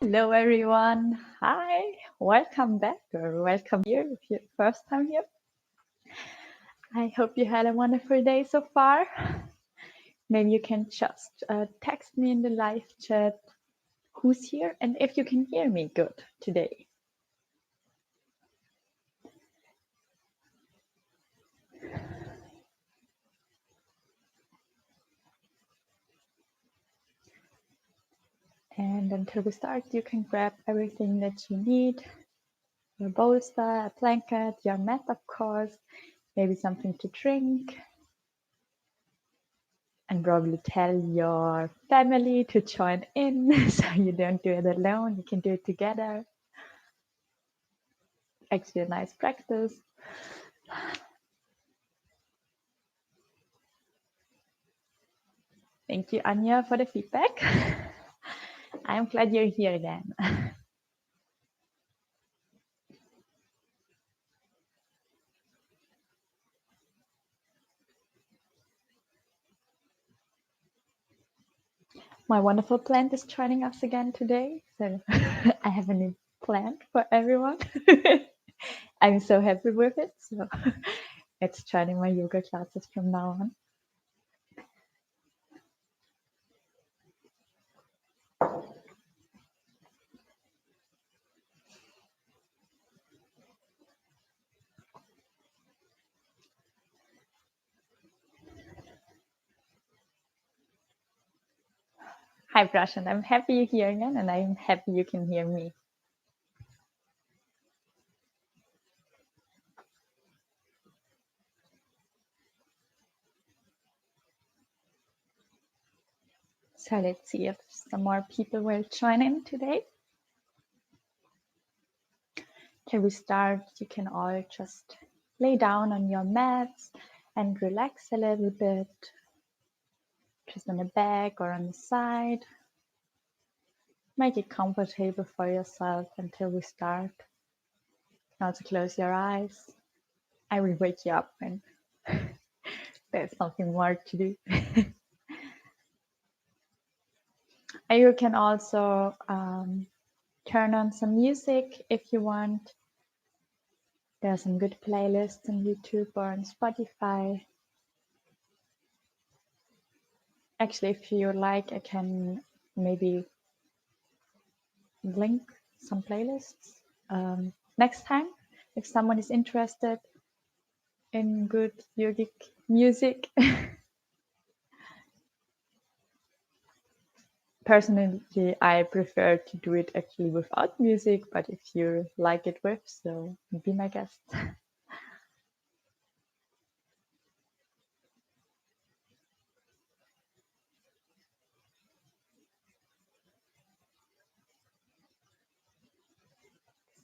Hello, everyone. Hi, welcome back or welcome here if you're first time here. I hope you had a wonderful day so far. Maybe you can just text me in the live chat who's here and if you can hear me good today. And until we start, you can grab everything that you need. Your bolster, a blanket, your mat, of course, maybe something to drink. And probably tell your family to join in so you don't do it alone. You can do it together. Actually, a nice practice. Thank you, Anya, for the feedback. I'm glad you're here again. My wonderful plant is joining us again today. So I have a new plant for everyone. I'm so happy with it. So it's joining my yoga classes from now on. Hi, Prashant. I'm happy you're here again, and I'm happy you can hear me. So let's see if some more people will join in today. Till we start, you can all just lay down on your mats and relax a little bit, just on the back or on the side. Make it comfortable for yourself until we start. You can also close your eyes. I will wake you up when there's something more to do. And you can also turn on some music if you want. There are some good playlists on YouTube or on Spotify. Actually, if you like, I can maybe link some playlists next time if someone is interested in good yogic music. Personally, I prefer to do it actually without music, but if you like it with, so be my guest.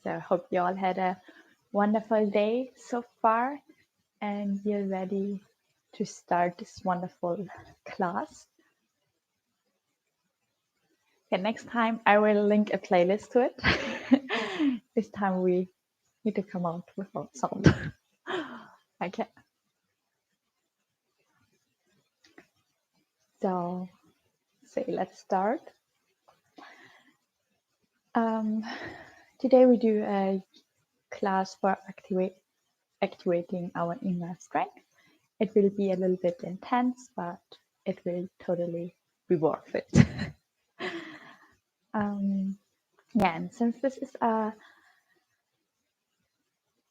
So I hope you all had a wonderful day so far and you're ready to start this wonderful class. Okay, next time I will link a playlist to it. This time we need to come out without sound. Okay. So, let's start. Today we do a class for activating our inner strength. It will be a little bit intense, but it will totally be worth it. Yeah, and since this is an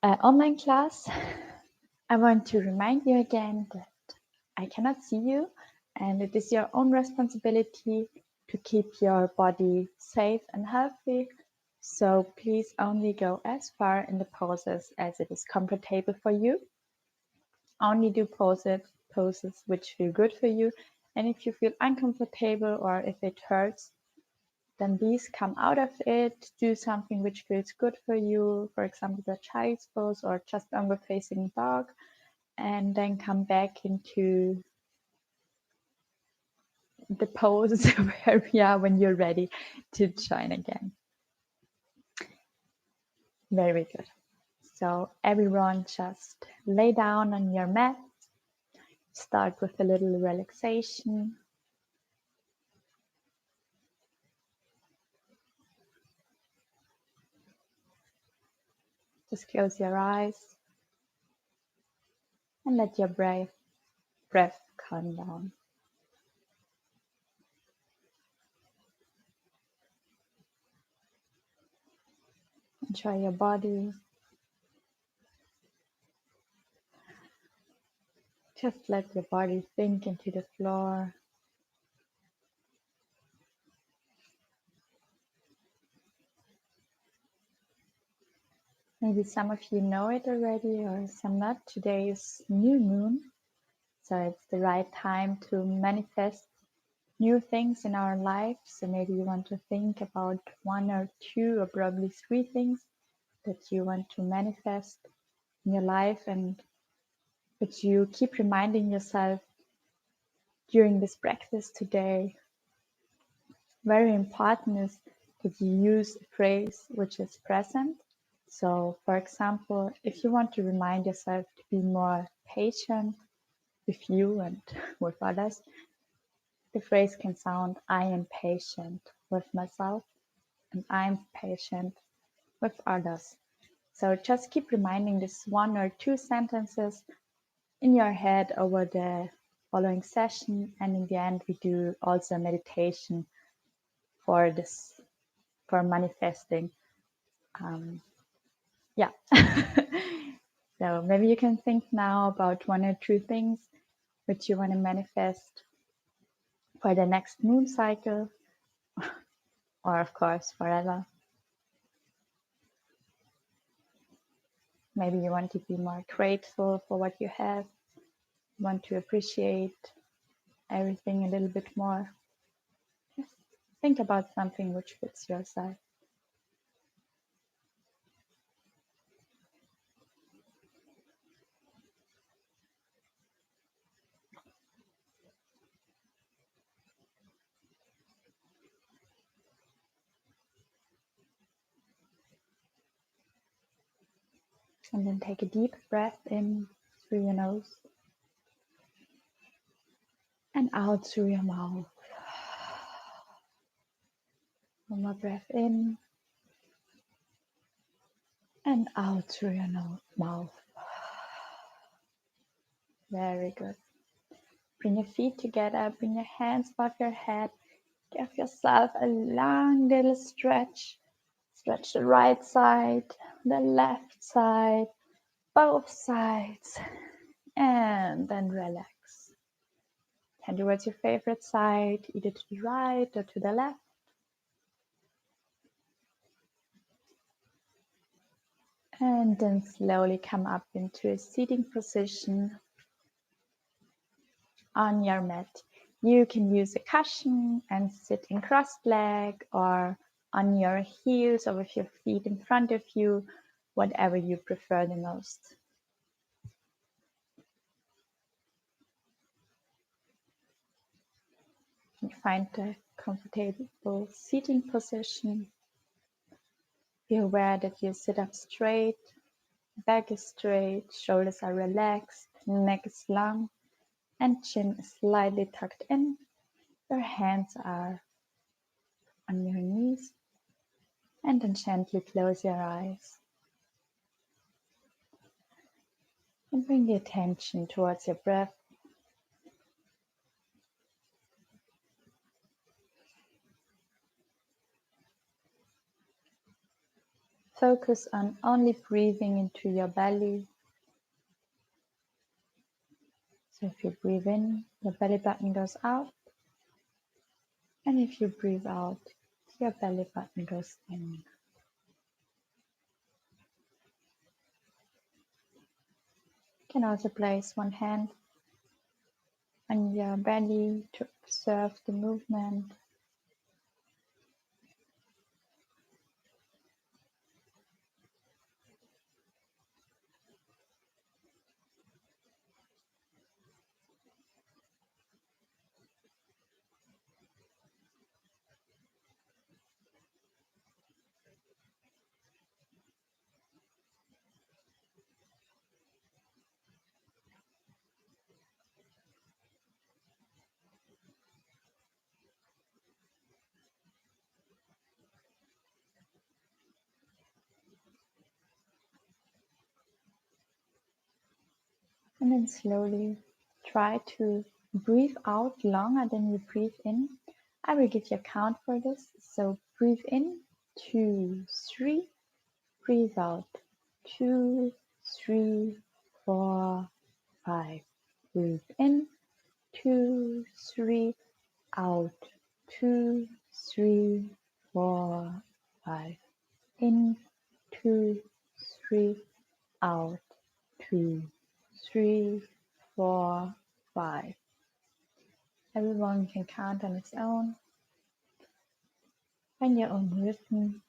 online class, I want to remind you again that I cannot see you, and it is your own responsibility to keep your body safe and healthy. So please only go as far in the poses as it is comfortable for you. Only do poses which feel good for you. And if you feel uncomfortable or if it hurts, then please come out of it, do something which feels good for you, for example, the child's pose or just downward facing dog, and then come back into the pose where we are when you're ready to join again. Very good. So everyone just lay down on your mat. Start with a little relaxation. Just close your eyes and let your breath calm down. Enjoy your body. Just let your body sink into the floor. Maybe some of you know it already or some not. Today is new moon, so it's the right time to manifest new things in our life. So maybe you want to think about 1 or 2 or probably 3 things that you want to manifest in your life and that you keep reminding yourself during this practice today. Very important is that you use a phrase which is present. So, for example, if you want to remind yourself to be more patient with you and with others, the phrase can sound, I am patient with myself and I'm patient with others. So just keep reminding this 1 or 2 sentences in your head over the following session. And in the end, we do also a meditation for this, for manifesting. Yeah. So maybe you can think now about 1 or 2 things which you want to manifest for the next moon cycle, or of course forever. Maybe you want to be more grateful for what you have, you want to appreciate everything a little bit more. Just think about something which fits yourself. And then take a deep breath in through your nose and out through your mouth. One more breath in and out through your mouth. Very good. Bring your feet together, bring your hands above your head. Give yourself a long little stretch. Stretch the right side, the left side, both sides, and then relax. Turn towards your favorite side, either to the right or to the left. And then slowly come up into a seating position on your mat. You can use a cushion and sit in crossed leg or on your heels or with your feet in front of you, whatever you prefer the most. You find a comfortable seating position. Be aware that you sit up straight, back is straight, shoulders are relaxed, neck is long, and chin is slightly tucked in. Your hands are on your knees, and then gently close your eyes. And bring the attention towards your breath. Focus on only breathing into your belly. So if you breathe in, your belly button goes out. And if you breathe out, your belly button goes in. You can also place one hand on your belly to observe the movement. And then slowly try to breathe out longer than you breathe in. I will give you a count for this. So breathe in, 2, 3. Breathe out, 2, 3, 4, 5. Breathe in, 2, 3. Out, 2, 3, 4, 5. In, 2, 3. Out, 2, 3, 4, 5. Everyone can count on its own, find your own rhythm.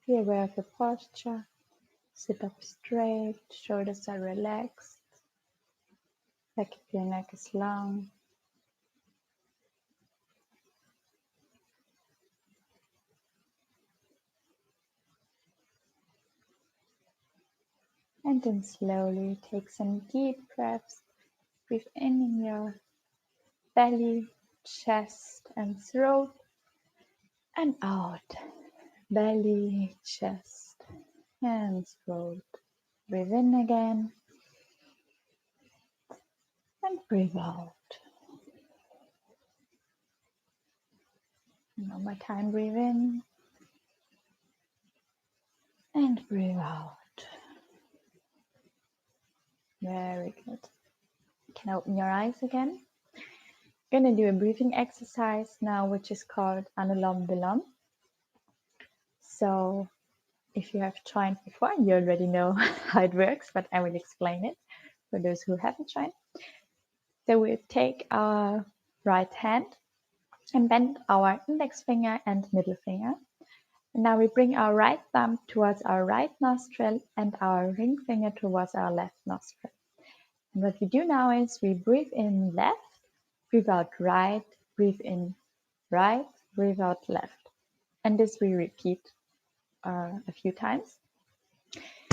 Be aware of the posture. Sit up straight, shoulders are relaxed, back of your neck is long. And then slowly take some deep breaths. Breathe in your belly, chest and throat, and out, belly, chest and throat. Breathe in again and breathe out. One more time, breathe in and breathe out. Very good. You can open your eyes again. We're going to do a breathing exercise now, which is called Anulom Vilom. So if you have joined before, you already know how it works, but I will explain it for those who haven't joined. So we'll take our right hand and bend our index finger and middle finger. And now we bring our right thumb towards our right nostril and our ring finger towards our left nostril. And what we do now is we breathe in left, breathe out right, breathe in right, breathe out left. And this we repeat a few times.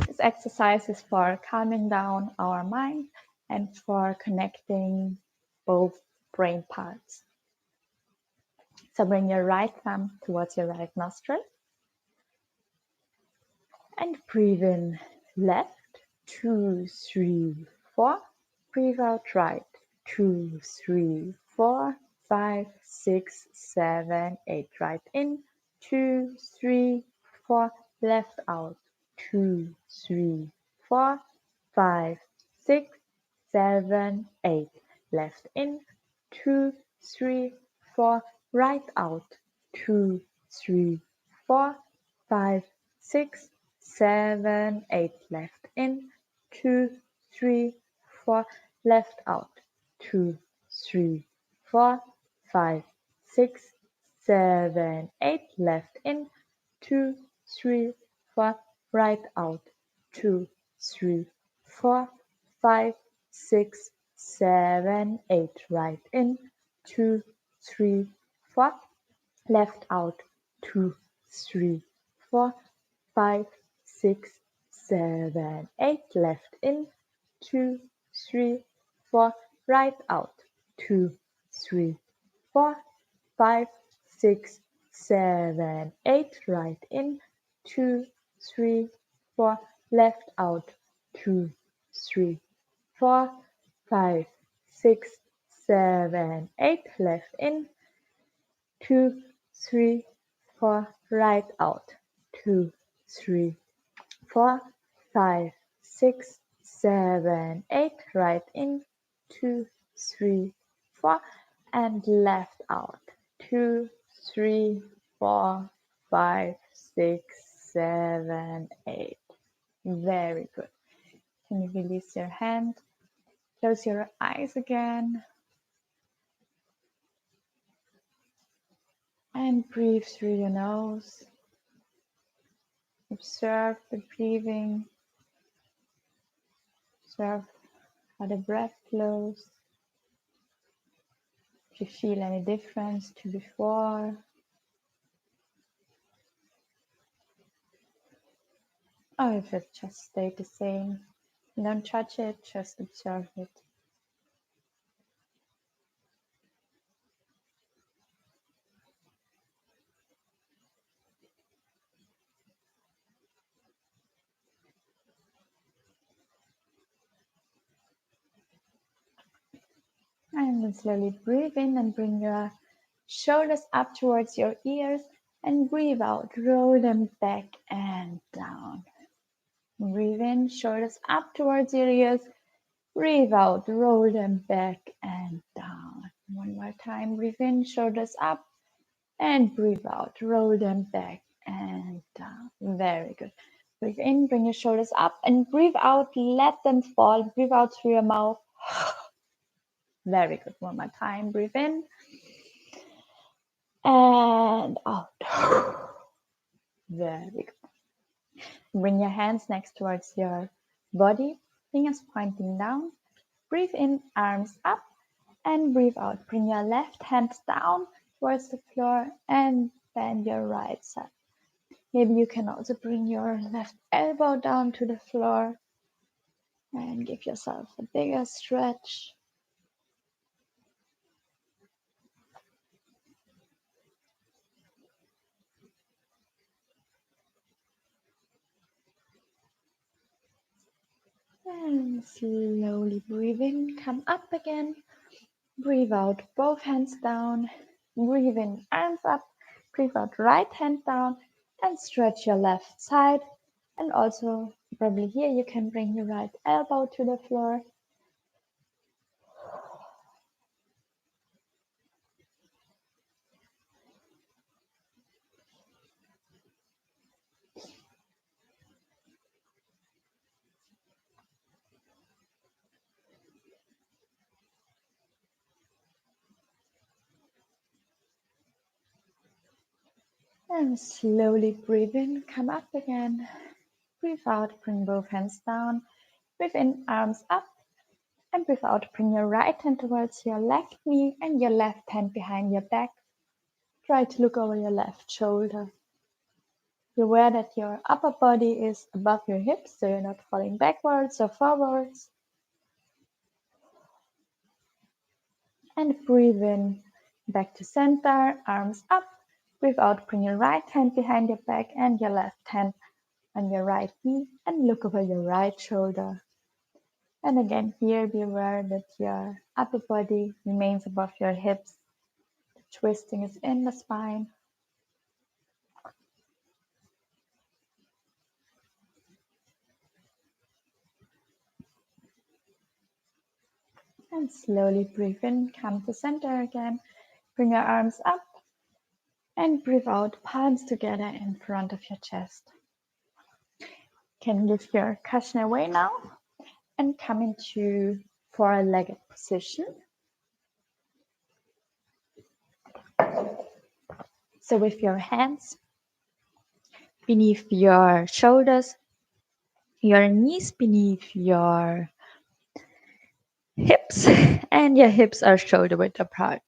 This exercise is for calming down our mind and for connecting both brain parts. So bring your right thumb towards your right nostril and breathe in left, 2, 3, 4. Breathe out right, 2, 3, 4, 5, 6, 7, 8. Right in, 2, 3, 4. Left out, 2, 3, 4, 5, 6, 7, 8. Left in, 2, 3, 4. Right out, 2, 3, 4, 5, 6, 7, 8. Left in, 2, 3, 4. Left out, 2, 3, 4, 5, 6, 7, 8. Left in, 2, 3, 4. Right out, 2, 3, 4, 5, 6, 7, 8. Right in, 2, 3, 4. Left out, 2, 3, 4, 5, 6, 7, 8. Left in, 2, 3, 4. Right out, 2, 3, 4, 5, 6, 7, 8. Right in, 2, 3, 4. Left out, 2, 3, 4, 5, 6, 7, 8. Left in, 2, 3, 4. Right out, 2, 3, 4, 5, 6, 7, 8. Right in, 2, 3, 4. And left out, 2, 3, 4, 5, 6, 7, 8. Very good. Can you release your hand? Close your eyes again. And breathe through your nose. Observe the breathing. Observe how the breath flows. If you feel any difference to before, or if it just stayed the same. Don't judge it, just observe it. And then slowly breathe in and bring your shoulders up towards your ears, and breathe out, roll them back and down. Breathe in, shoulders up towards your ears, breathe out, roll them back and down. One more time, breathe in, shoulders up, and breathe out, roll them back and down. Very good. Breathe in, bring your shoulders up, and breathe out, let them fall. Breathe out through your mouth. Very good. One more time, breathe in and out. Very good. Bring your hands next towards your body, fingers pointing down. Breathe in, arms up, and breathe out. Bring your left hand down towards the floor and bend your right side. Maybe you can also bring your left elbow down to the floor and give yourself a bigger stretch. And slowly breathe in, come up again. Breathe out, both hands down. Breathe in, arms up. Breathe out, right hand down. And stretch your left side. And also, probably here, you can bring your right elbow to the floor. And slowly breathe in, come up again. Breathe out, bring both hands down. Breathe in, arms up. And breathe out, bring your right hand towards your left knee and your left hand behind your back. Try to look over your left shoulder. Be aware that your upper body is above your hips, so you're not falling backwards or forwards. And breathe in, back to center, arms up. Breathe out, bring your right hand behind your back and your left hand on your right knee and look over your right shoulder. And again, here be aware that your upper body remains above your hips. The twisting is in the spine. And slowly breathe in, come to center again. Bring your arms up and breathe out, palms together in front of your chest. Can lift your cushion away now and come into four-legged position. So with your hands beneath your shoulders, your knees beneath your hips, and your hips are shoulder width apart.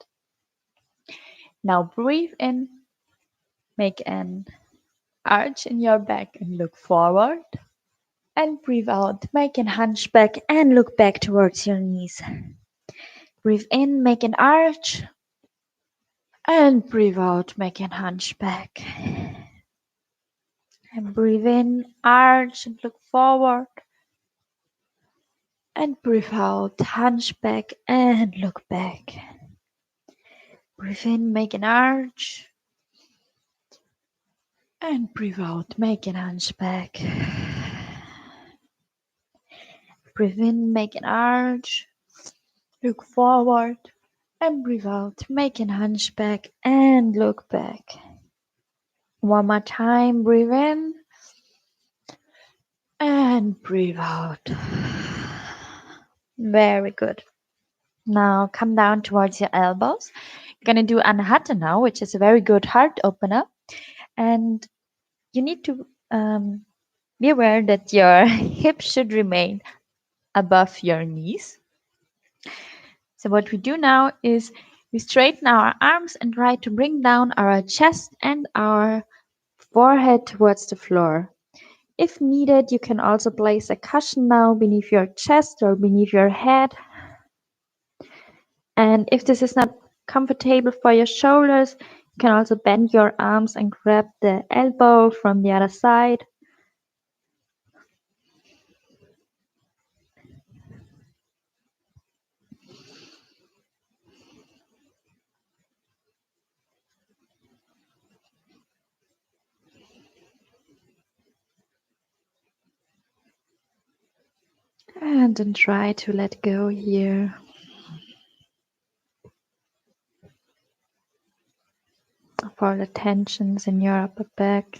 Now breathe in, make an arch in your back and look forward. And breathe out, make an hunchback and look back towards your knees. Breathe in, make an arch. And breathe out, make an hunchback. And breathe in, arch and look forward. And breathe out, hunchback and look back. Breathe in, make an arch. And breathe out, make an hunchback. Breathe in, make an arch. Look forward. And breathe out, make an hunchback and look back. One more time, breathe in. And breathe out. Very good. Now come down towards your elbows. You're going to do Anahata now, which is a very good heart opener. And you need to be aware that your hips should remain above your knees. So what we do now is we straighten our arms and try to bring down our chest and our forehead towards the floor. If needed, you can also place a cushion now beneath your chest or beneath your head. And if this is not comfortable for your shoulders, you can also bend your arms and grab the elbow from the other side. And then try to let go here of all the tensions in your upper back.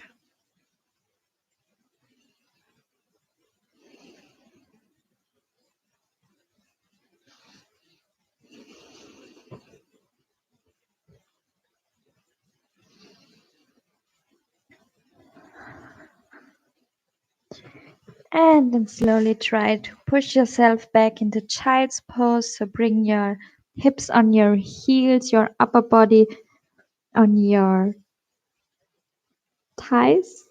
And then slowly try to push yourself back into child's pose. So bring your hips on your heels, your upper body on your thighs,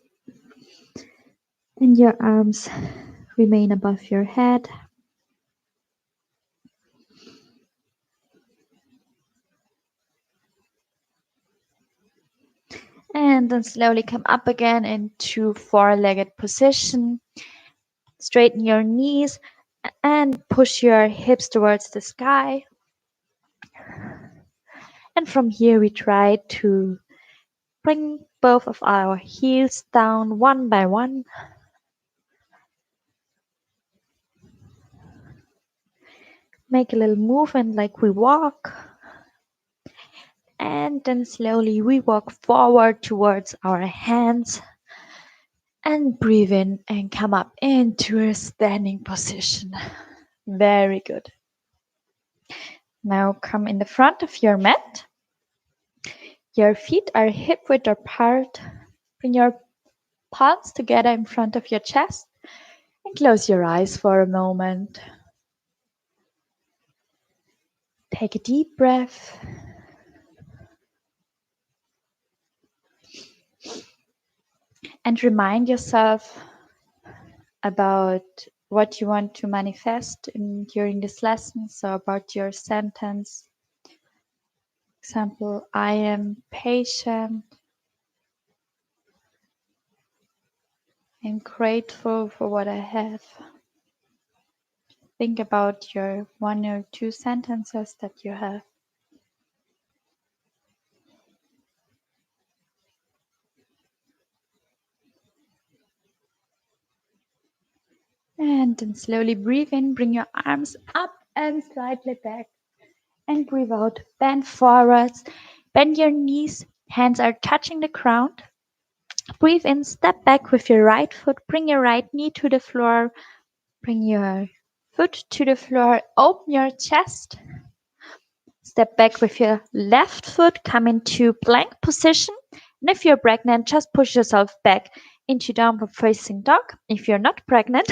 and your arms remain above your head. And then slowly come up again into four-legged position. Straighten your knees and push your hips towards the sky. And from here we try to bring both of our heels down one by one. Make a little movement like we walk. And then slowly we walk forward towards our hands. And breathe in and come up into a standing position. Very good. Now come in the front of your mat. Your feet are hip width apart. Bring your palms together in front of your chest and close your eyes for a moment. Take a deep breath. And remind yourself about what you want to manifest during this lesson. So about your sentence. Example, I am patient. I'm grateful for what I have. Think about your one or two sentences that you have. And then slowly breathe in, bring your arms up and slightly back. And breathe out, bend forwards, bend your knees, hands are touching the ground. Breathe in, step back with your right foot, bring your right knee to the floor, bring your foot to the floor, open your chest. Step back with your left foot, come into plank position. And if you're pregnant, just push yourself back into downward facing dog. If you're not pregnant,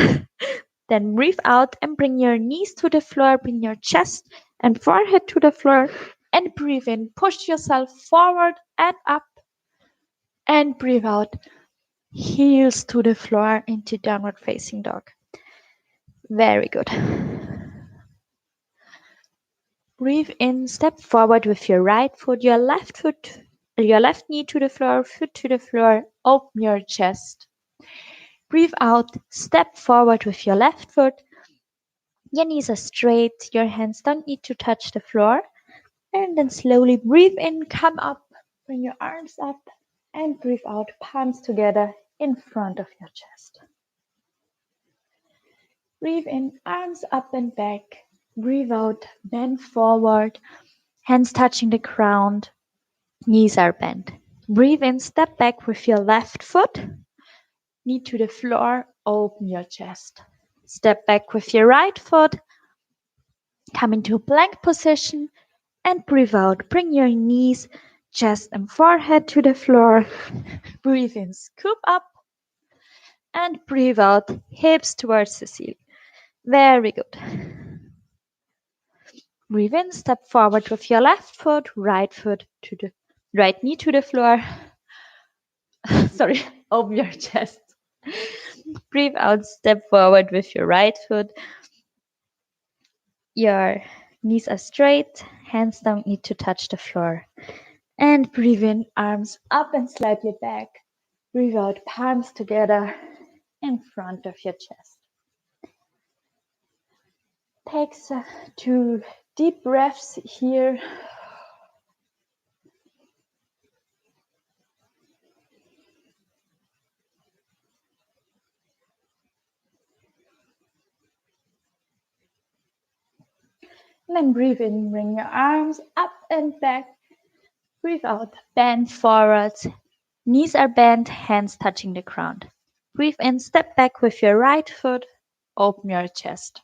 then breathe out and bring your knees to the floor, bring your chest and forehead to the floor, and breathe in. Push yourself forward and up, and breathe out. Heels to the floor into downward facing dog. Very good. Breathe in, step forward with your right foot, your left knee to the floor, foot to the floor, open your chest. Breathe out, step forward with your left foot. Your knees are straight, your hands don't need to touch the floor. And then slowly breathe in, come up, bring your arms up, and breathe out, palms together in front of your chest. Breathe in, arms up and back. Breathe out, bend forward, hands touching the ground, knees are bent. Breathe in, step back with your left foot, knee to the floor, open your chest. Step back with your right foot, come into plank position, and breathe out. Bring your knees, chest, and forehead to the floor. Breathe in, scoop up, and breathe out, hips towards the ceiling. Very good. Breathe in, step forward with your left foot to the right knee to the floor. Sorry, open your chest. Breathe out, step forward with your right foot. Your knees are straight, hands don't need to touch the floor. And breathe in, arms up and slightly back. Breathe out, palms together in front of your chest. Take 2 deep breaths here. And then breathe in, bring your arms up and back. Breathe out, bend forwards. Knees are bent, hands touching the ground. Breathe in, step back with your right foot. Open your chest.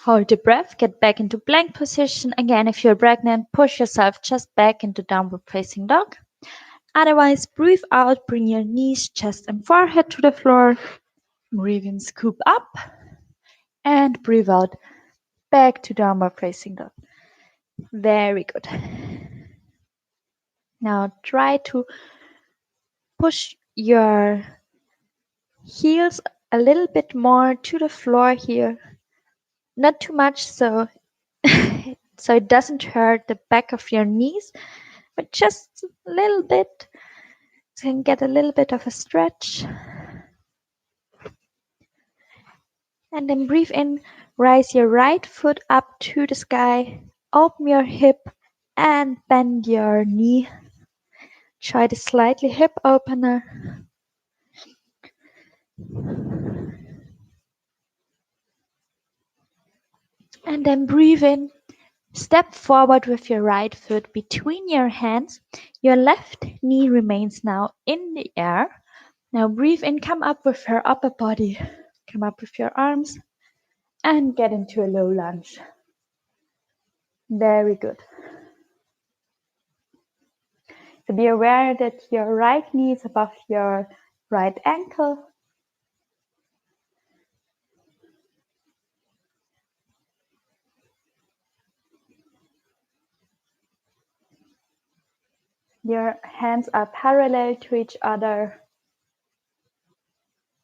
Hold the breath, get back into plank position. Again, if you're pregnant, push yourself just back into downward facing dog. Otherwise, breathe out, bring your knees, chest and forehead to the floor. Breathe in, scoop up. And breathe out, back to downward facing dog. Very good. Now try to push your heels a little bit more to the floor here. Not too much so it doesn't hurt the back of your knees, but just a little bit so you can get a little bit of a stretch. And then breathe in, rise your right foot up to the sky, open your hip and bend your knee. Try the slightly hip opener. And then breathe in. Step forward with your right foot between your hands. Your left knee remains now in the air. Now breathe in, come up with your upper body. Come up with your arms and get into a low lunge. Very good. So be aware that your right knee is above your right ankle. Your hands are parallel to each other.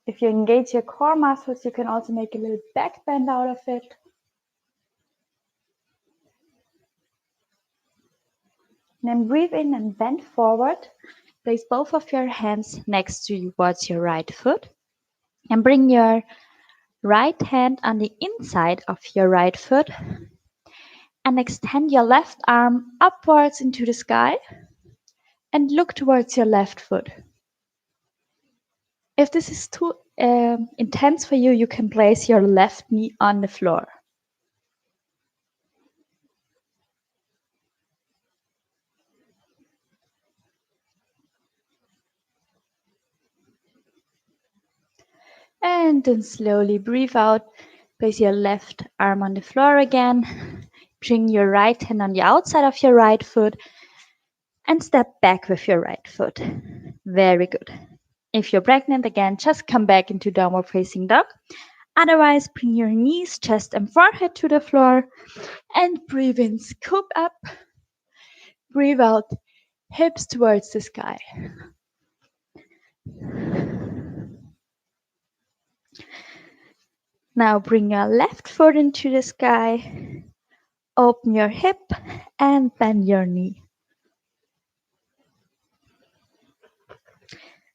If you engage your core muscles, you can also make a little back bend out of it. And then breathe in and bend forward. Place both of your hands next to you towards your right foot. And bring your right hand on the inside of your right foot. And extend your left arm upwards into the sky. And look towards your left foot. If this is too intense for you, you can place your left knee on the floor. And then slowly breathe out. Place your left arm on the floor again. Bring your right hand on the outside of your right foot. And step back with your right foot. Very good. If you're pregnant again, just come back into downward facing dog. Otherwise, bring your knees, chest and forehead to the floor. And breathe in, scoop up. Breathe out, hips towards the sky. Now bring your left foot into the sky. Open your hip and bend your knee.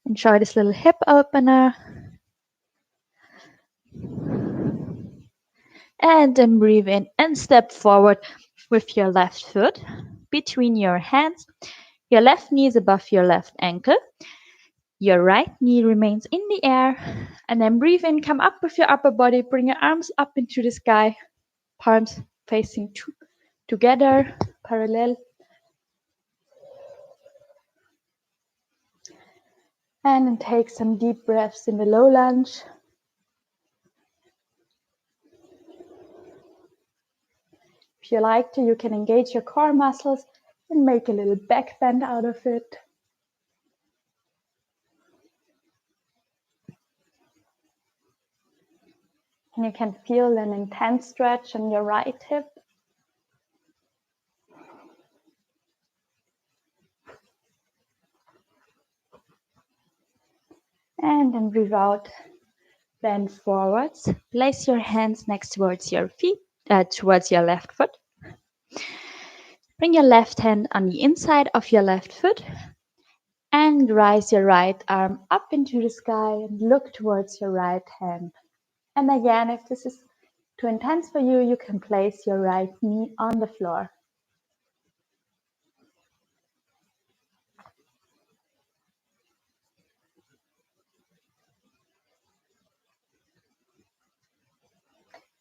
Enjoy this little hip opener. And then breathe in and step forward with your left foot between your hands. Your left knee is above your left ankle. Your right knee remains in the air. And then breathe in, come up with your upper body. Bring your arms up into the sky. Palms facing together, parallel. And then take some deep breaths in the low lunge. If you like to, you can engage your core muscles and make a little back bend out of it. And you can feel an intense stretch in your right hip. And then breathe out, bend forwards. Place your hands next towards your feet, towards your left foot. Bring your left hand on the inside of your left foot. And rise your right arm up into the sky and look towards your right hand. And again, if this is too intense for you, you can place your right knee on the floor.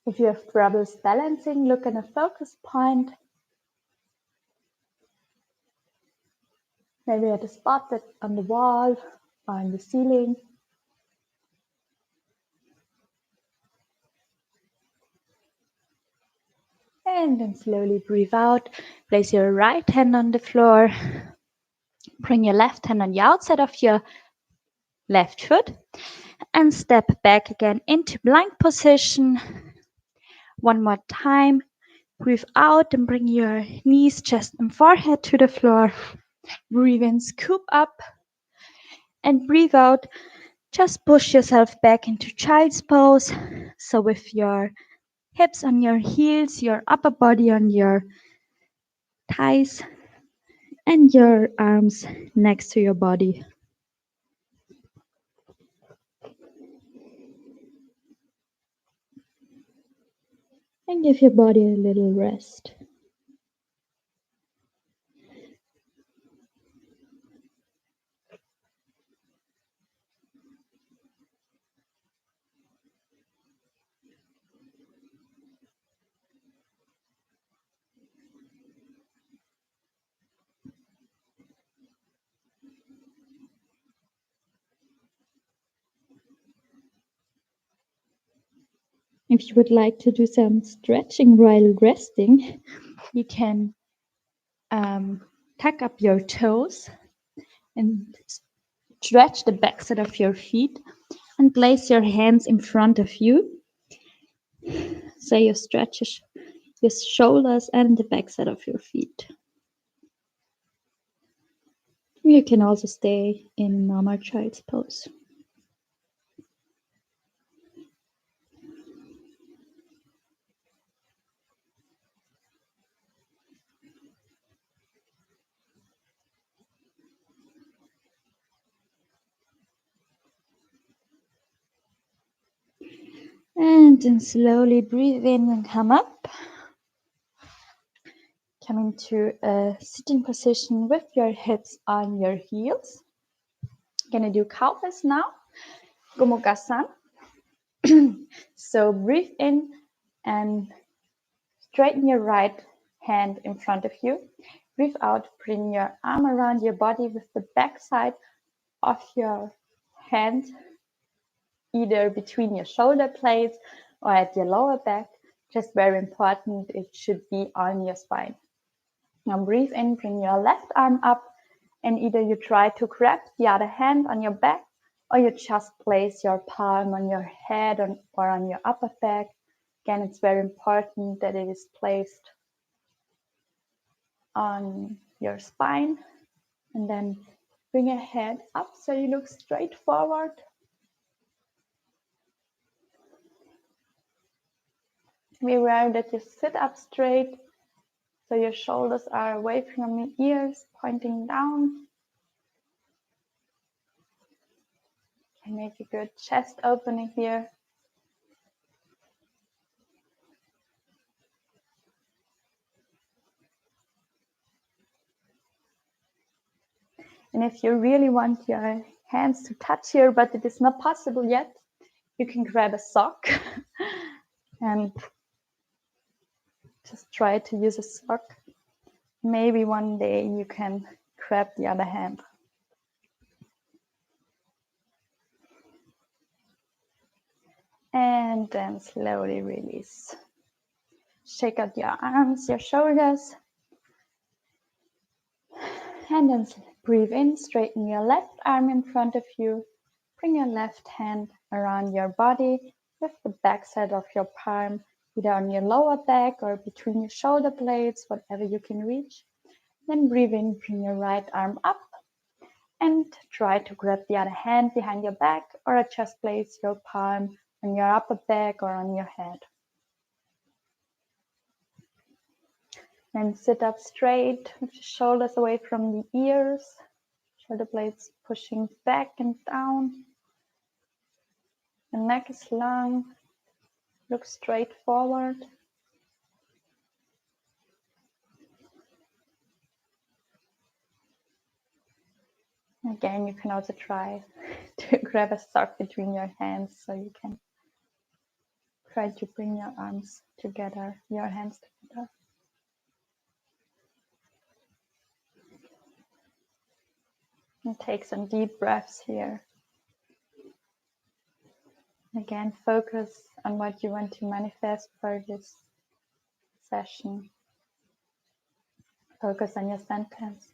If you have troubles balancing, look at a focus point, maybe at a spot that on the wall or on the ceiling. And then slowly breathe out. Place your right hand on the floor. Bring your left hand on the outside of your left foot and step back again into plank position. One more time. Breathe out and bring your knees, chest, and forehead to the floor. Breathe in, scoop up, and breathe out. Just push yourself back into child's pose. So with your hips on your heels, your upper body on your thighs, and your arms next to your body. And give your body a little rest. If you would like to do some stretching while resting, you can tuck up your toes and stretch the backside of your feet and place your hands in front of you. So you stretch your shoulders and the backside of your feet. You can also stay in normal child's pose. And then slowly breathe in and come up. Come into a sitting position with your hips on your heels. Gonna do cow pose now. Gomukhasana. So breathe in and straighten your right hand in front of you. Breathe out, bring your arm around your body with the back side of your hand, either between your shoulder blades or at your lower back. Just very important, it should be on your spine. Now breathe in, bring your left arm up, and either you try to grab the other hand on your back, or you just place your palm on your head or on your upper back. Again, it's very important that it is placed on your spine, and then bring your head up so you look straight forward. Be aware that you sit up straight, so your shoulders are away from your ears, pointing down. Can make a good chest opening here. And if you really want your hands to touch here, but it is not possible yet, you can grab a sock and just try to use a sock. Maybe one day you can grab the other hand. And then slowly release. Shake out your arms, your shoulders. And then breathe in, straighten your left arm in front of you. Bring your left hand around your body with the back side of your palm, either on your lower back or between your shoulder blades, whatever you can reach. Then breathe in, bring your right arm up and try to grab the other hand behind your back, or just place your palm on your upper back or on your head. Then sit up straight with your shoulders away from the ears, shoulder blades pushing back and down. The neck is long, look straight forward. Again, you can also try to grab a sock between your hands so you can try to bring your arms together, your hands together. And take some deep breaths here. Again, focus on what you want to manifest for this session. Focus on your sentence.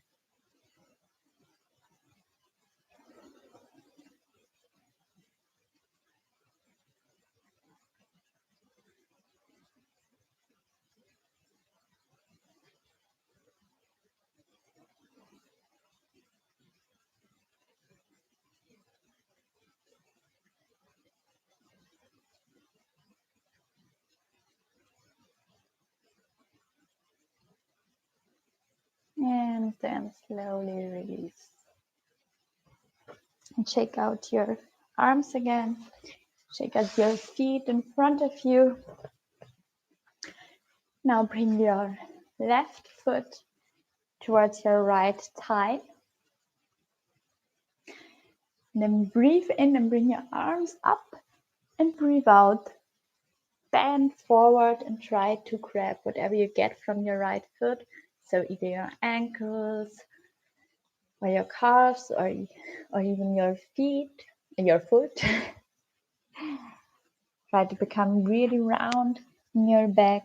And then slowly release. And shake out your arms again. Shake out your feet in front of you. Now bring your left foot towards your right thigh. Then breathe in and bring your arms up, and breathe out. Bend forward and try to grab whatever you get from your right foot. So either your ankles or your calves or even your feet, your foot. Try to become really round in your back.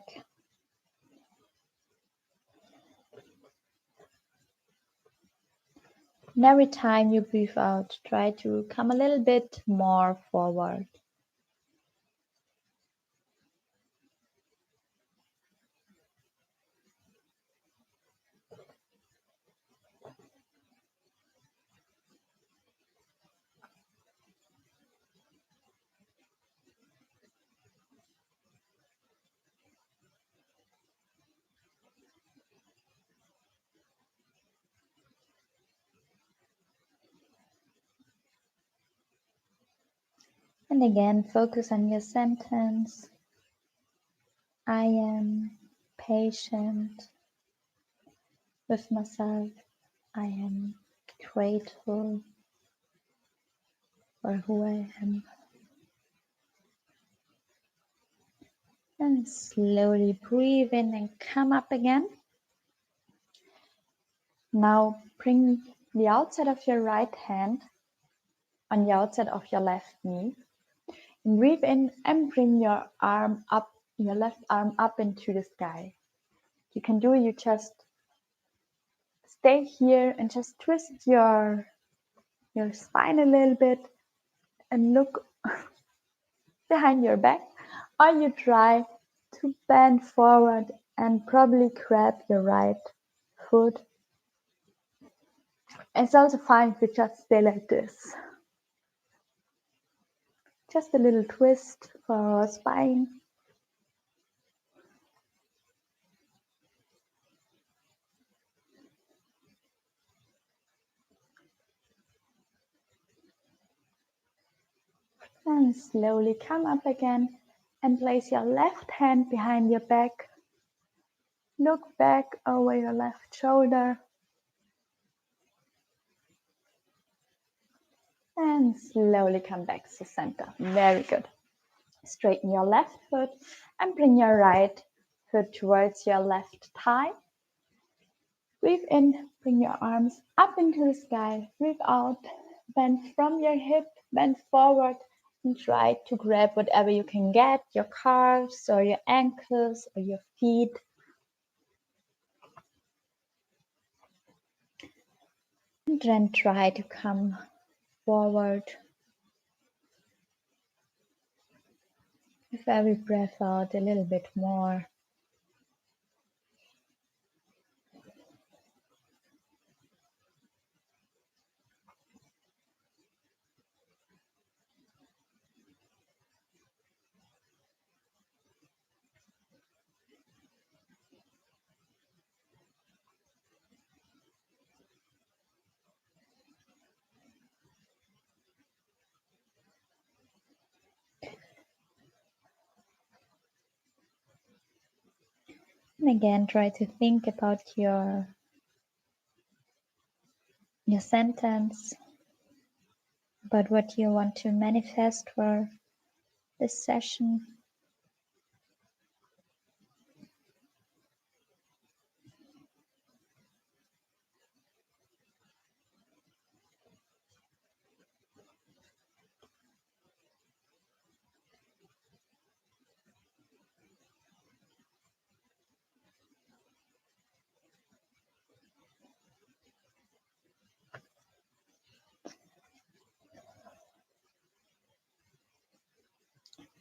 And every time you breathe out, try to come a little bit more forward. And again, focus on your sentence. I am patient with myself. I am grateful for who I am. And slowly breathe in and come up again. Now bring the outside of your right hand on the outside of your left knee. And breathe in and bring your arm up, your left arm up into the sky. You can do, you just stay here and just twist your spine a little bit and look behind your back, or you try to bend forward and probably grab your right foot. It's also fine if you just stay like this. Just a little twist for our spine. And slowly come up again and place your left hand behind your back. Look back over your left shoulder. And slowly come back to center. Very good. Straighten your left foot and bring your right foot towards your left thigh. Breathe in, bring your arms up into the sky. Breathe out, bend from your hip, bend forward, and try to grab whatever you can get, your calves or your ankles or your feet. And then try to come forward. With every breath out a little bit more. And again, try to think about your sentence, about what you want to manifest for this session.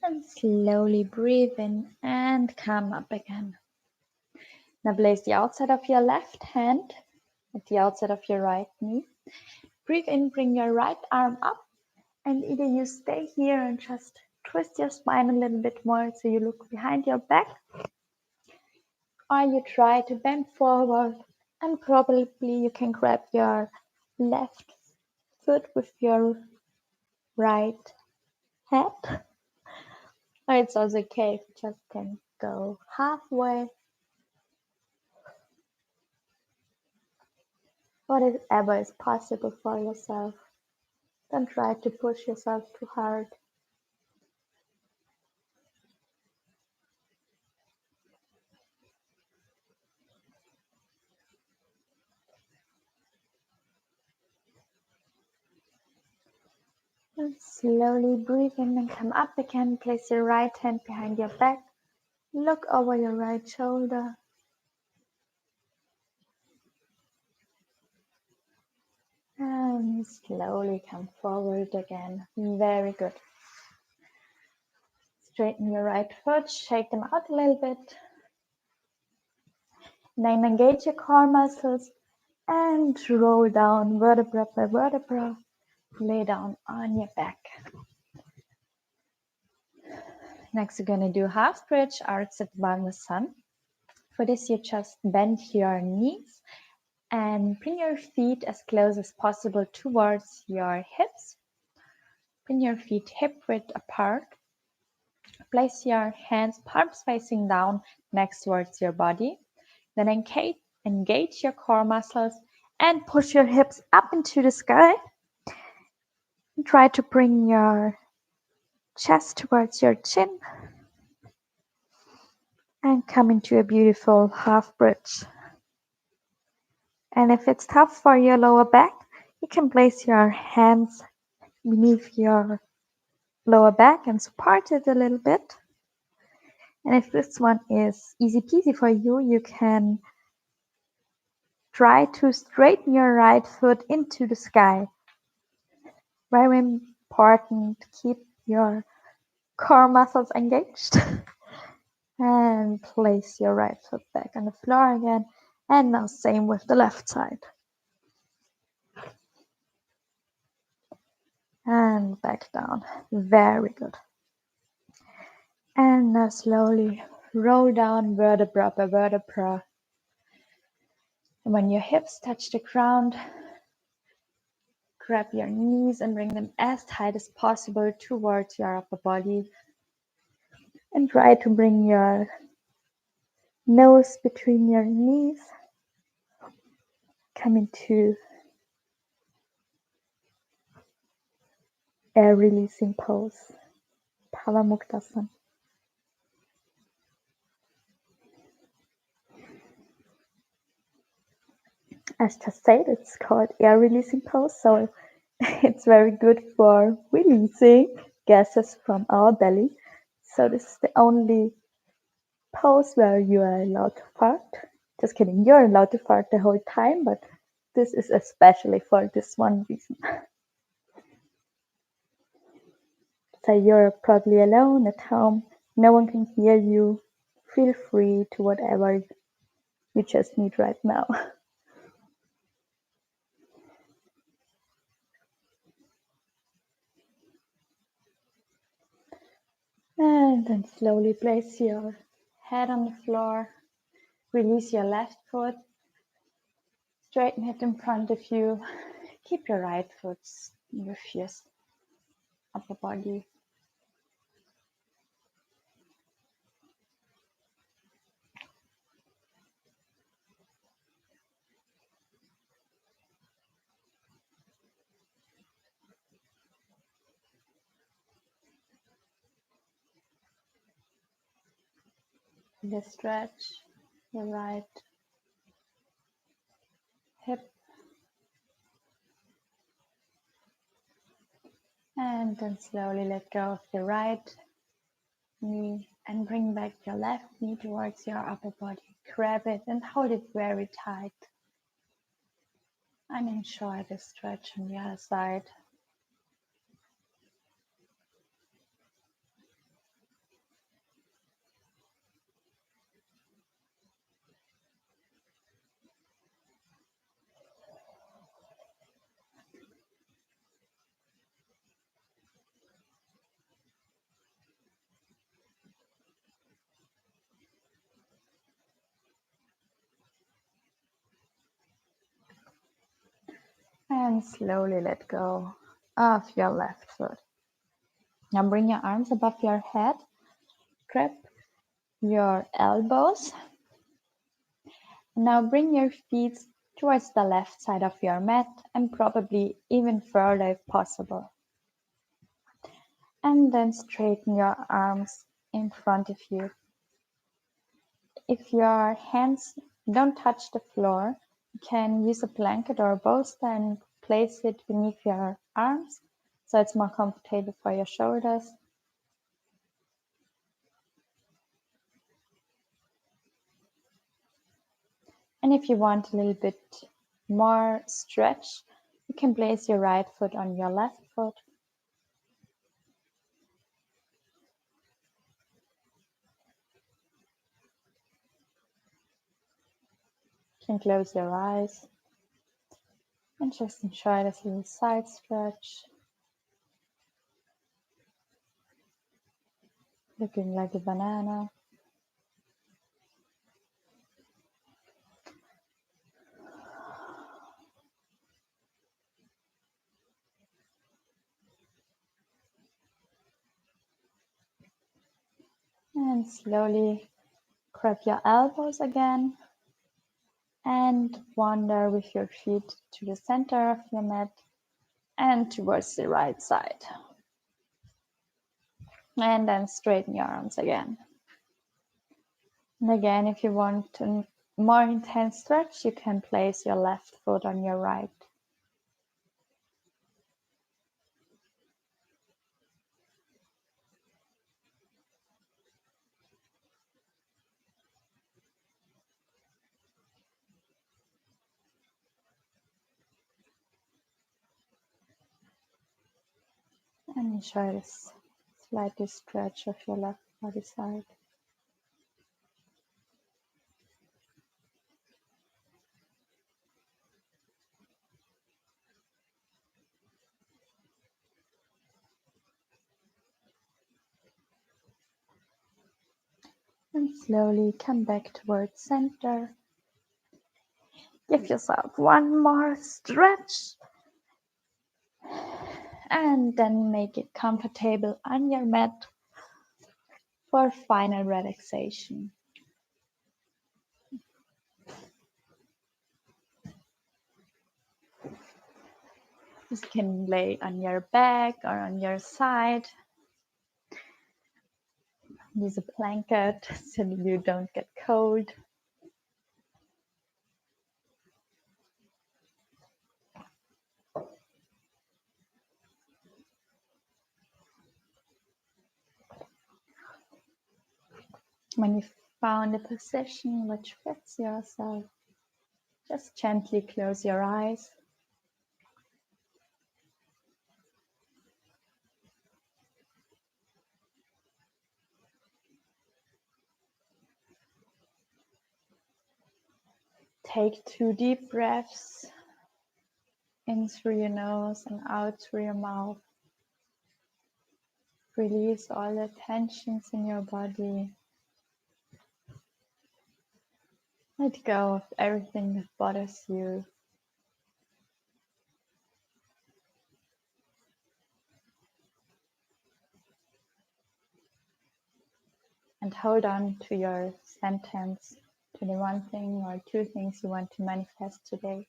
And slowly breathe in and come up again. Now place the outside of your left hand at the outside of your right knee. Breathe in, bring your right arm up, and either you stay here and just twist your spine a little bit more so you look behind your back, or you try to bend forward, and probably you can grab your left foot with your right hand. Or it's also okay if you just can go halfway. Whatever is possible for yourself. Don't try to push yourself too hard. And slowly breathe in and come up again. Place your right hand behind your back. Look over your right shoulder. And slowly come forward again. Very good. Straighten your right foot, shake them out a little bit. Then engage your core muscles and roll down vertebra by vertebra. Lay down on your back. Next, we're going to do half bridge, arcs at the bottom of the sun. For this, you just bend your knees and bring your feet as close as possible towards your hips. Bring your feet hip width apart. Place your hands palms facing down next towards your body. Then engage your core muscles and push your hips up into the sky. And try to bring your chest towards your chin and come into a beautiful half bridge. And if it's tough for your lower back, you can place your hands beneath your lower back and support it a little bit. And if this one is easy peasy for you, you can try to straighten your right foot into the sky. Very important, keep your core muscles engaged. And place your right foot back on the floor again. And now same with the left side. And back down. Very good. And now slowly roll down vertebra by vertebra. And when your hips touch the ground, grab your knees and bring them as tight as possible towards your upper body. And try to bring your nose between your knees. Come into air releasing pose, Pavamuktasana. As just said, it's called air releasing pose, so it's very good for releasing gases from our belly. So this is the only pose where you are allowed to fart. Just kidding, you're allowed to fart the whole time, but this is especially for this one reason. So you're probably alone at home, no one can hear you. Feel free to whatever you just need right now. And then slowly place your head on the floor. Release your left foot. Straighten it in front of you. Keep your right foot with your upper body. Just stretch your right hip. And then slowly let go of the right knee and bring back your left knee towards your upper body. Grab it and hold it very tight. And enjoy the stretch on the other side. And slowly let go of your left foot. Now bring your arms above your head. Grab your elbows. Now bring your feet towards the left side of your mat and probably even further if possible. And then straighten your arms in front of you. If your hands don't touch the floor, you can use a blanket or a bolster and place it beneath your arms so it's more comfortable for your shoulders. And if you want a little bit more stretch, you can place your right foot on your left foot. You can close your eyes and just enjoy this little side stretch. Looking like a banana. And slowly grab your elbows again and wander with your feet to the center of your mat and towards the right side. And then straighten your arms again. And again, if you want a more intense stretch, you can place your left foot on your right. And enjoy this slightly stretch of your left body side. And slowly come back towards center. Give yourself one more stretch. And then make it comfortable on your mat for final relaxation. You can lay on your back or on your side. Use a blanket so you don't get cold. When you've found a position which fits yourself, just gently close your eyes. Take 2 deep breaths in through your nose and out through your mouth. Release all the tensions in your body. Let go of everything that bothers you. And hold on to your sentence, to the one thing or 2 things you want to manifest today.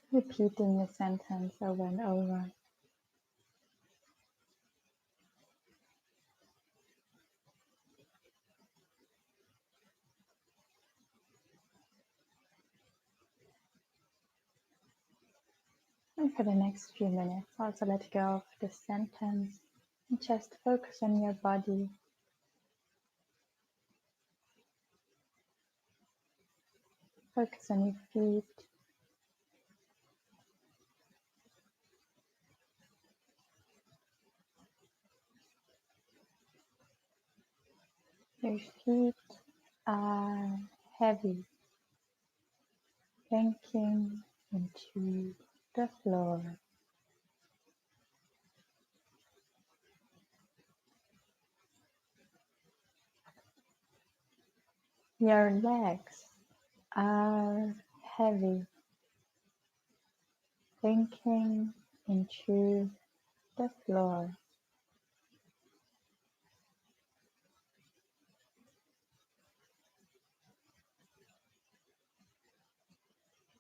Repeating the sentence over and over. And for the next few minutes, also let go of the sentence and just focus on your body. Focus on your feet. Your feet are heavy, sinking into the floor. Your legs are heavy, sinking into the floor.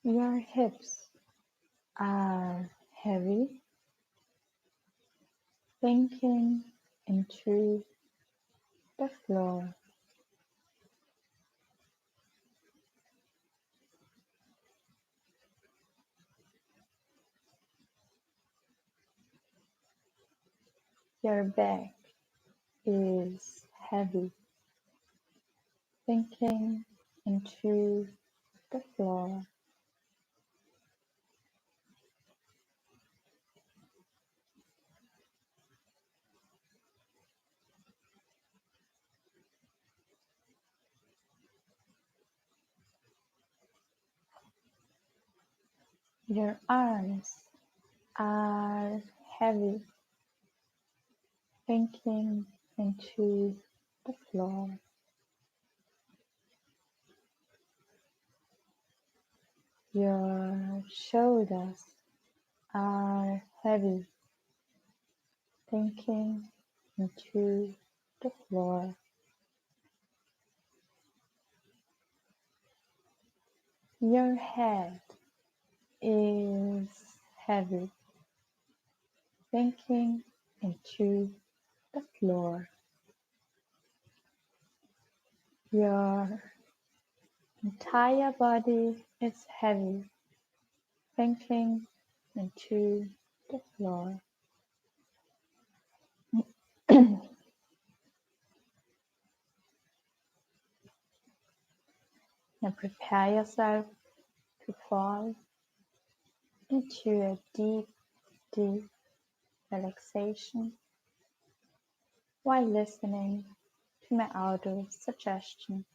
Your hips are heavy, sinking into the floor. Your back is heavy, sinking into the floor. Your arms are heavy, sinking into the floor. Your shoulders are heavy, sinking into the floor. Your head is heavy, sinking into the floor. Your entire body is heavy, sinking into the floor. Now prepare yourself to fall into a deep, deep relaxation while listening to my audio suggestion.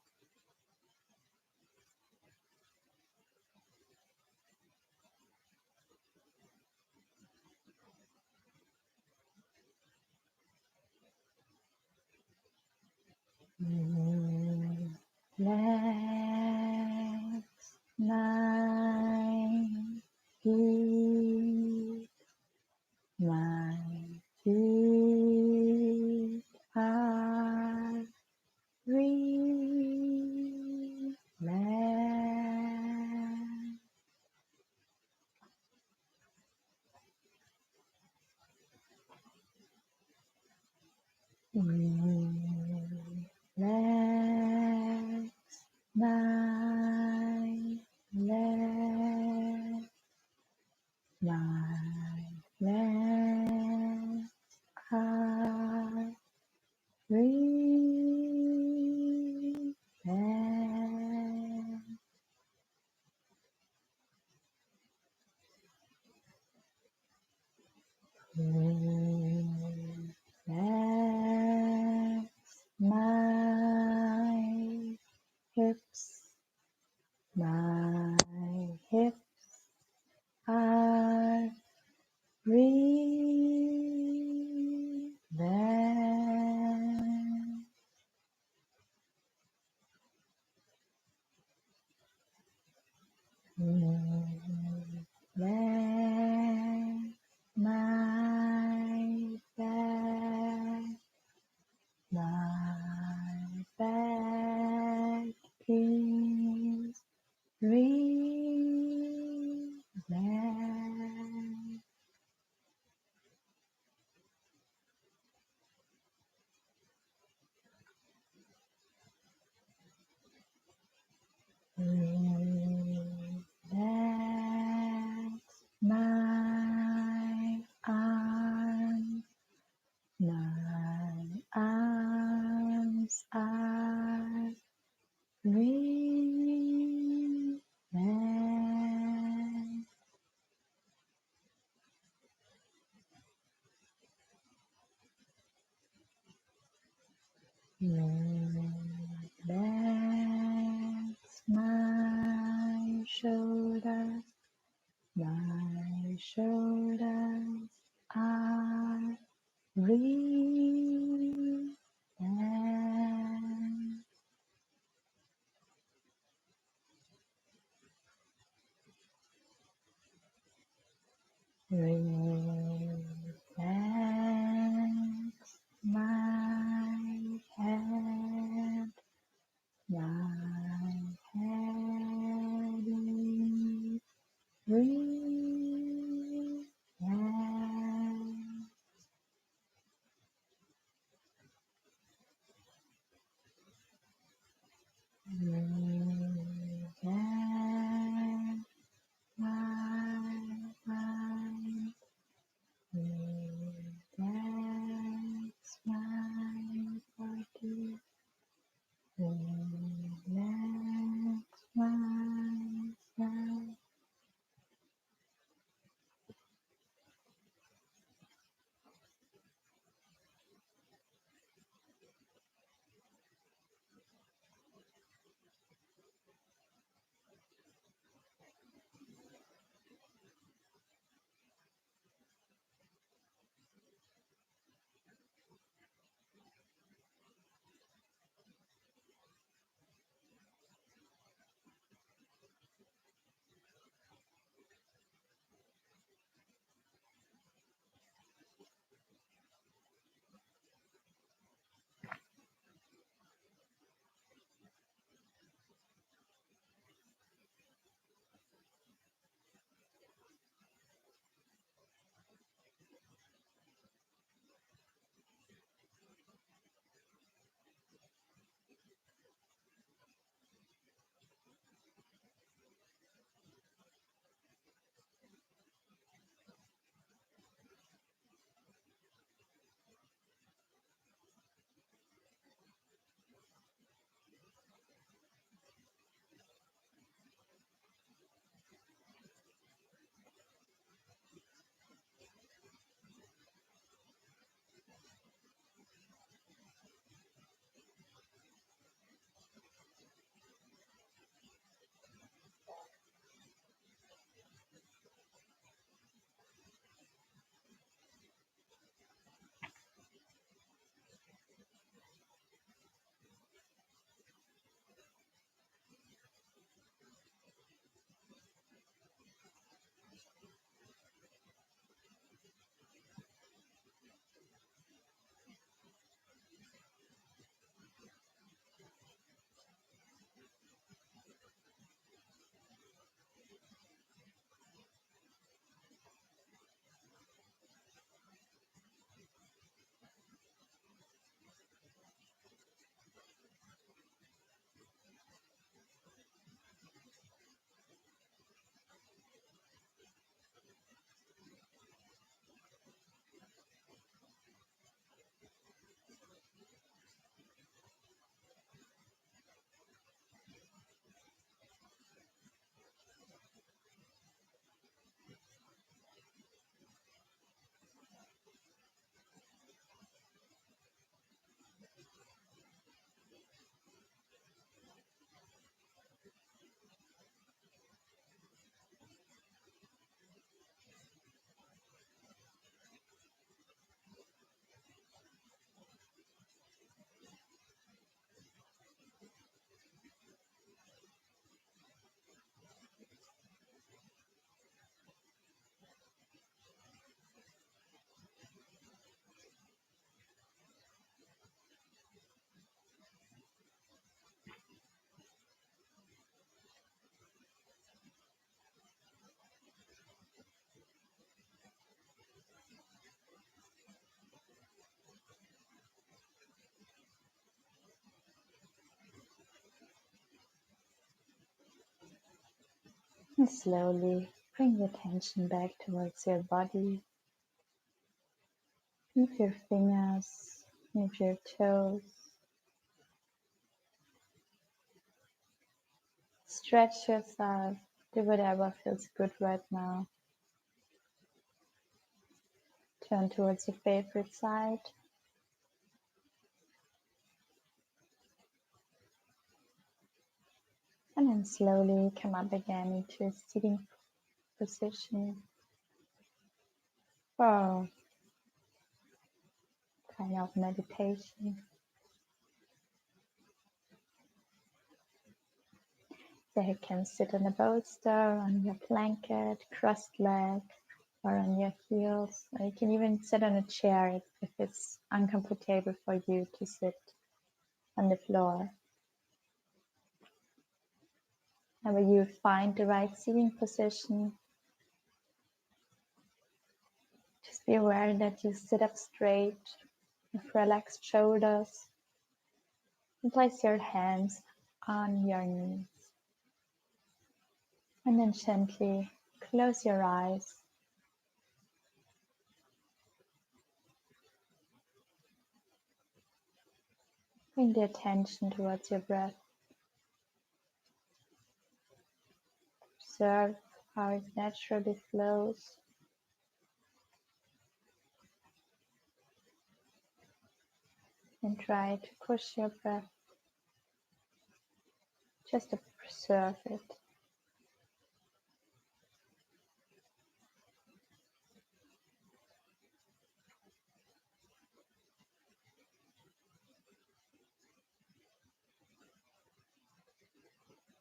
Relax my feet, my feet are relaxed. Relax my legs, my legs are relaxed. Relax my hips, my hips are relaxed. Relax my back, my back is relaxed. Relax my arms, my arms are relaxed. Relax. Relax my head, my head is relax. Relax my mind. Relax my body. Relax myself. And slowly bring your attention back towards your body. Move your fingers, move your toes. Stretch yourself. Do whatever feels good right now. Turn towards your favorite side. And then slowly come up again into a sitting position. For kind of meditation. So you can sit on a bolster, on your blanket, crossed leg, or on your heels. Or you can even sit on a chair if it's uncomfortable for you to sit on the floor. However you find the right seating position, just be aware that you sit up straight with relaxed shoulders and place your hands on your knees. And then gently close your eyes. Bring the attention towards your breath. Observe how it naturally flows. And try to push your breath just to preserve it.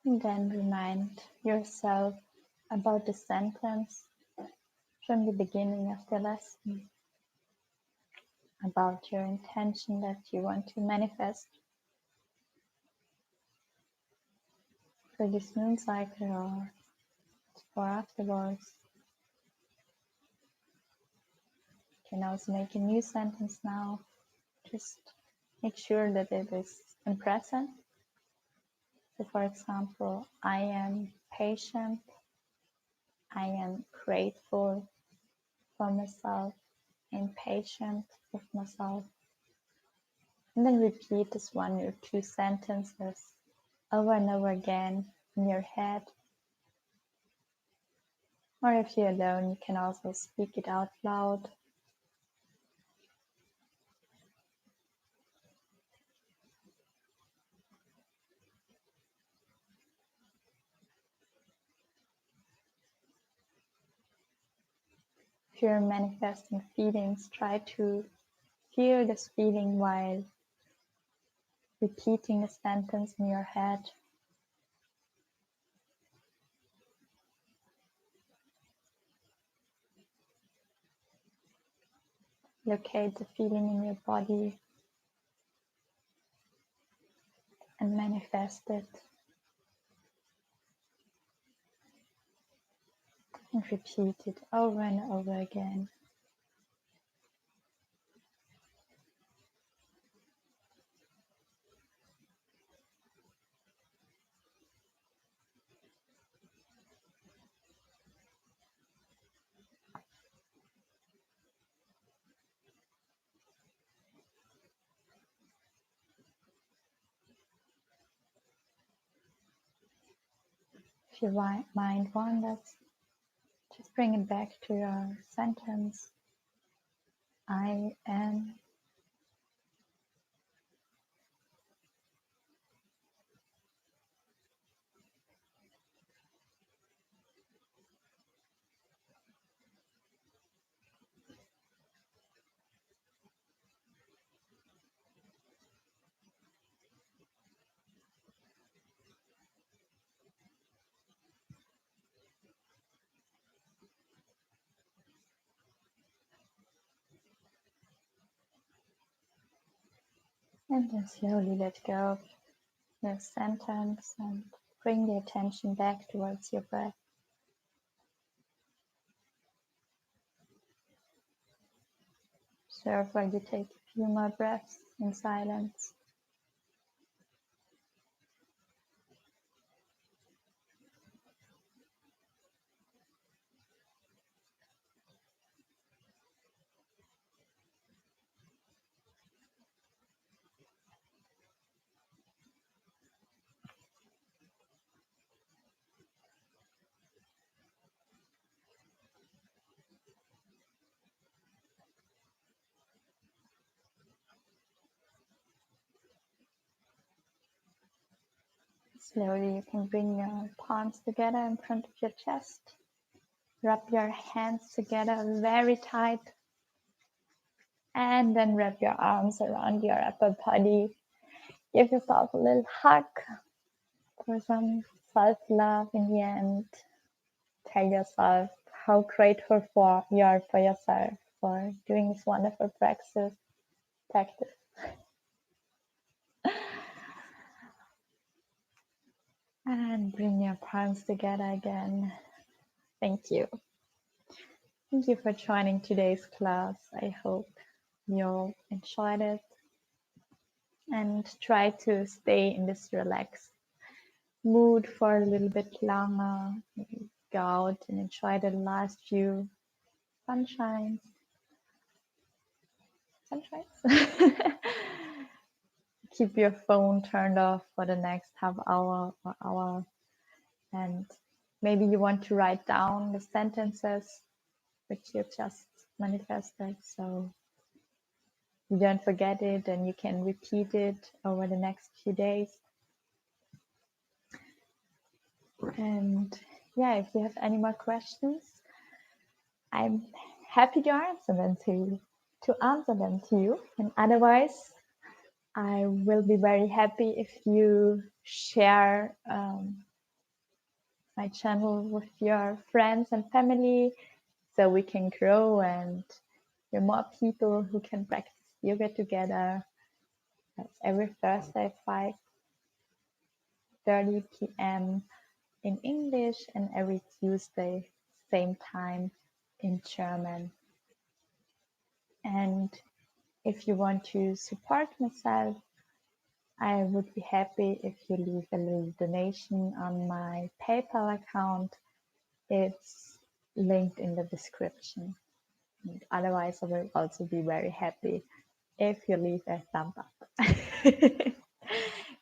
And then remind yourself about the sentence from the beginning of the lesson, about your intention that you want to manifest for this moon cycle or for afterwards. You can also make a new sentence now. Just make sure that it is in present. So for example, I am patient, I am grateful for myself, and patient with myself. And then repeat this one or two sentences over and over again in your head. Or if you're alone, you can also speak it out loud. If you're manifesting feelings, try to feel this feeling while repeating the sentence in your head. Locate the feeling in your body and manifest it. And repeat it over and over again. If your mind wanders, just bring it back to your sentence. I am. And then slowly let go of the sentence and bring the attention back towards your breath. Observe while you take a few more breaths in silence. Slowly you can bring your palms together in front of your chest. Rub your hands together very tight. And then wrap your arms around your upper body. Give yourself a little hug for some self-love in the end. Tell yourself how grateful you are for yourself for doing this wonderful practice. And bring your palms together again. Thank you. Thank you for joining today's class. I hope you enjoyed it. And try to stay in this relaxed mood for a little bit longer. Maybe go out and enjoy the last few sunshines. Keep your phone turned off for the next half hour or hour. And maybe you want to write down the sentences which you just manifested, so you don't forget it and you can repeat it over the next few days. And yeah, if you have any more questions, I'm happy to answer them to you. And otherwise, I will be very happy if you share my channel with your friends and family, so we can grow and there are more people who can practice yoga together. That's every Thursday, 5:30 p.m. in English, and every Tuesday, same time in German. And if you want to support myself, I would be happy if you leave a little donation on my PayPal account. It's linked in the description. And otherwise, I will also be very happy if you leave a thumb up.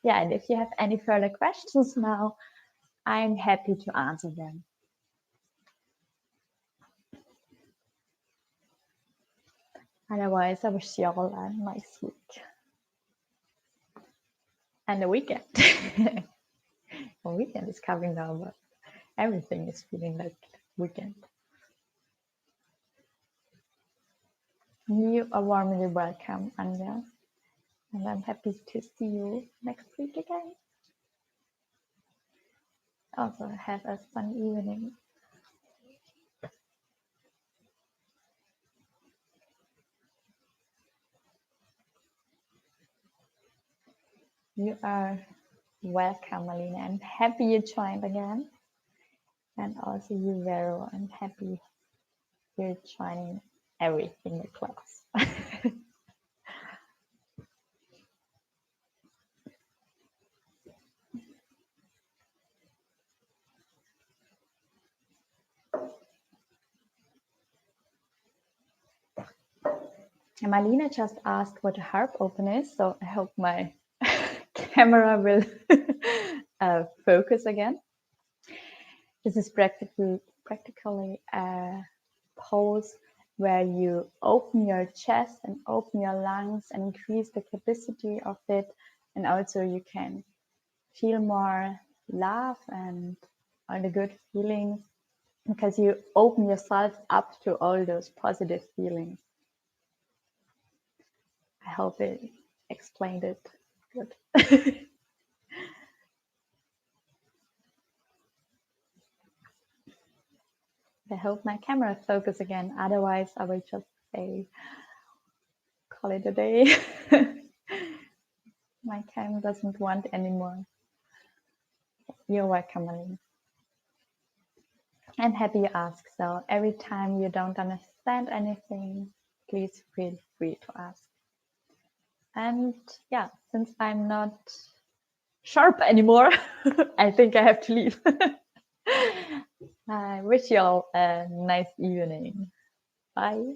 Yeah, and if you have any further questions now, I'm happy to answer them. Otherwise, I wish you all a nice week and a weekend. A weekend is coming now, but everything is feeling like weekend. You are warmly welcome, Anja, and I'm happy to see you next week again. Also, have a fun evening. You are welcome, Alina. I'm happy you joined again. And also you, Vero. I'm happy you're joining every single class. And Marlene just asked what a harp open is, so I hope my camera will focus again. This is practically a pose where you open your chest and open your lungs and increase the capacity of it, and also you can feel more love and all the good feelings because you open yourself up to all those positive feelings. I hope it explained it good. I hope my camera focus again. Otherwise, I will just say, call it a day. My camera doesn't want anymore. You're welcome, Aline. I'm happy you asked. So every time you don't understand anything, please feel free to ask. And yeah, since I'm not sharp anymore, I think I have to leave. I wish you all a nice evening. Bye.